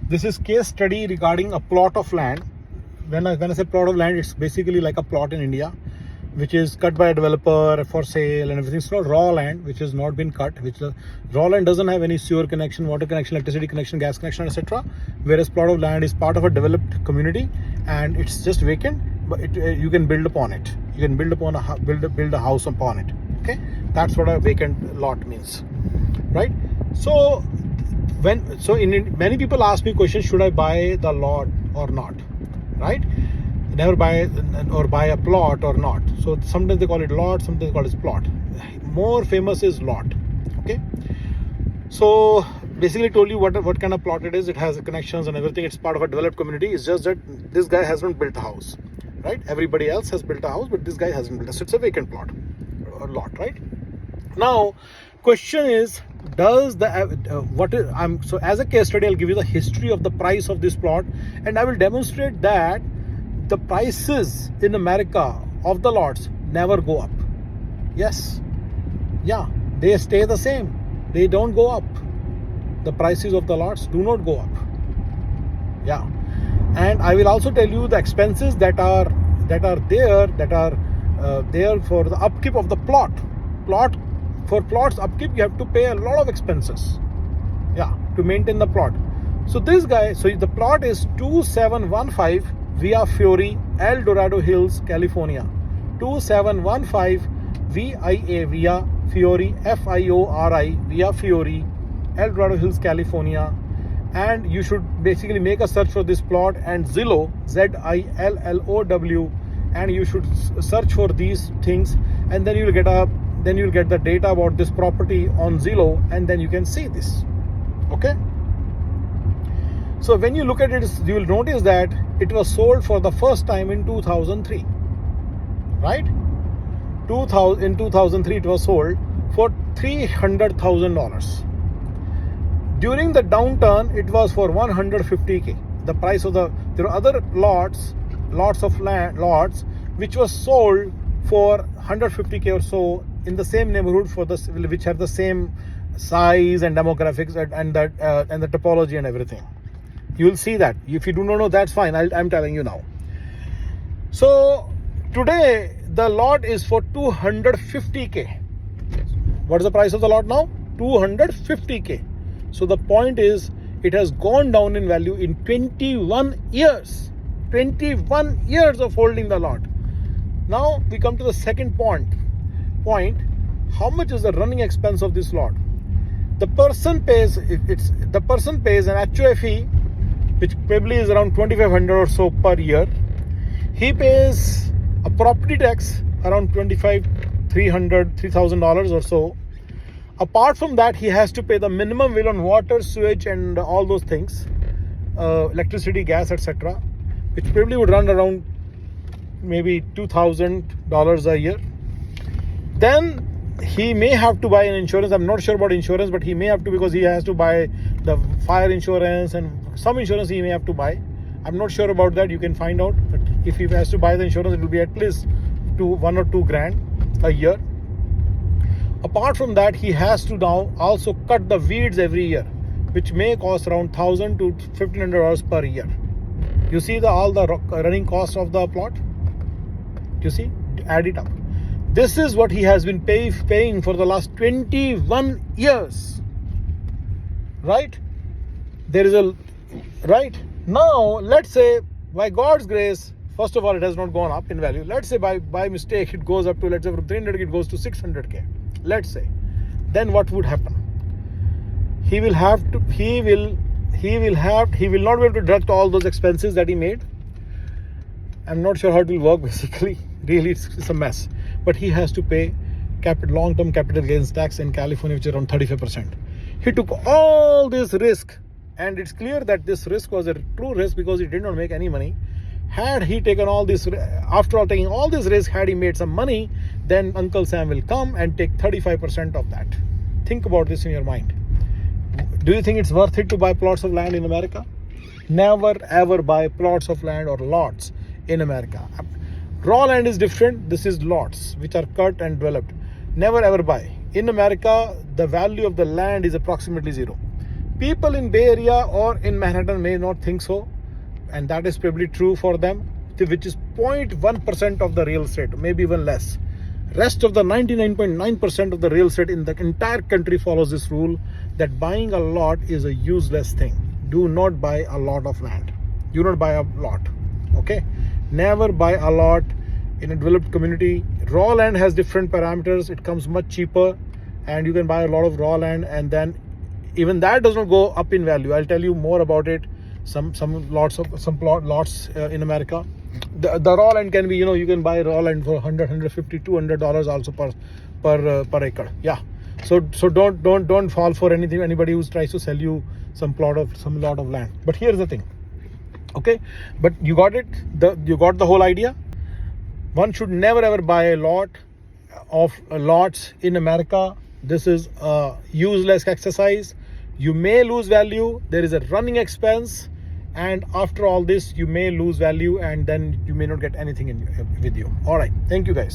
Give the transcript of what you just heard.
This is case study regarding a plot of land. When I say plot of land, it's basically like a plot in India, which is cut by a developer for sale and everything. It's not raw land, which has not been cut. Which the raw land doesn't have any sewer connection, water connection, electricity connection, gas connection, etc. Whereas plot of land is part of a developed community and it's just vacant, but you can build upon it. You can build upon build a house upon it. Okay, that's what a vacant lot means, right? So many people ask me questions: should I buy the lot or not? Right? Never buy a plot or not. So sometimes they call it lot, sometimes they call it plot. More famous is lot. Okay. So basically told you what kind of plot it is. It has connections and everything. It's part of a developed community. It's just that this guy hasn't built a house, right? Everybody else has built a house, but this guy hasn't built. So it's a vacant plot or lot, right? Now, question is, does the so as a case study, I'll give you the history of the price of this plot, and I will demonstrate that the prices in America of the lots never go up. Yes, yeah, they stay the same. They don't go up. The prices of the lots do not go up. Yeah, and I will also tell you the expenses that are there for the upkeep of the plot. For plots upkeep, you have to pay a lot of expenses, yeah, to maintain the plot. So this guy, so the plot is 2715 Via Fiore, El Dorado Hills, California. 2715 Via Fiore, Fiori, Via Fiore, El Dorado Hills, California. And you should basically make a search for this plot and Zillow, Zillow, and you should search for these things, and then you'll get the data about this property on Zillow, and then you can see this. Okay. So when you look at it, you will notice that it was sold for the first time in 2003, right? In 2003 it was sold for $300,000. During the downturn, it was for $150K. The price of there are other lots of land which was sold for $150K or so in the same neighborhood which have the same size and demographics and the topology and everything. You will see that. If you do not know, that's fine. I'm telling you now. So today the lot is for $250K. What is the price of the lot now? $250K. So the point is, it has gone down in value in 21 years. 21 years of holding the lot. Now we come to the second point. How much is the running expense of this lot? The person pays an HOA fee, which probably is around $2,500 or so per year. He pays a property tax around $3,000 or so. Apart from that, he has to pay the minimum bill on water, sewage, and all those things, electricity, gas, etc., which probably would run around maybe $2,000 a year. Then he may have to buy an insurance. I'm not sure about insurance, but he may have to, because he has to buy the fire insurance and some insurance he may have to buy. I'm not sure about that. You can find out. But if he has to buy the insurance, it will be at least $1 or $2,000 a year. Apart from that, he has to now also cut the weeds every year, which may cost around $1,000 to $1,500 per year. You see all the running costs of the plot? You see? Add it up. This is what he has been paying for the last 21 years. Right? Right? Now, let's say by God's grace, first of all, it has not gone up in value. Let's say by mistake, it goes up to, let's say from 300K, it goes to 600K. Let's say. Then what would happen? He will not be able to deduct all those expenses that he made. I'm not sure how it will work basically. Really, it's a mess. But he has to pay long-term capital gains tax in California, which is around 35%. He took all this risk, and it's clear that this risk was a true risk because he did not make any money. Had he taken all this, after all taking all this risk, had he made some money, then Uncle Sam will come and take 35% of that. Think about this in your mind. Do you think it's worth it to buy plots of land in America? Never ever buy plots of land or lots in America. Raw land is different. This is lots which are cut and developed. Never ever buy. In America, the value of the land is approximately zero. People in Bay Area or in Manhattan may not think so, and that is probably true for them, which is 0.1% of the real estate, maybe even less. Rest of the 99.9% of the real estate in the entire country follows this rule that buying a lot is a useless thing. Do not buy a lot of land. Do not buy a lot. Okay? Never buy a lot in a developed community. Raw land has different parameters. It comes much cheaper, and you can buy a lot of raw land, and then even that does not go up in value. I'll tell you more about it. Some lots in America. The raw land can be, you can buy raw land for $100, $150, $200 also per acre. Yeah. So don't fall for anybody who tries to sell you some lot of land. But here's the thing. Okay, but you got it. You got the whole idea. One should never ever buy a lot of lots in America. This is a useless exercise. You may lose value. There is a running expense, and after all this, you may lose value, and then you may not get anything with you. All right. Thank you, guys.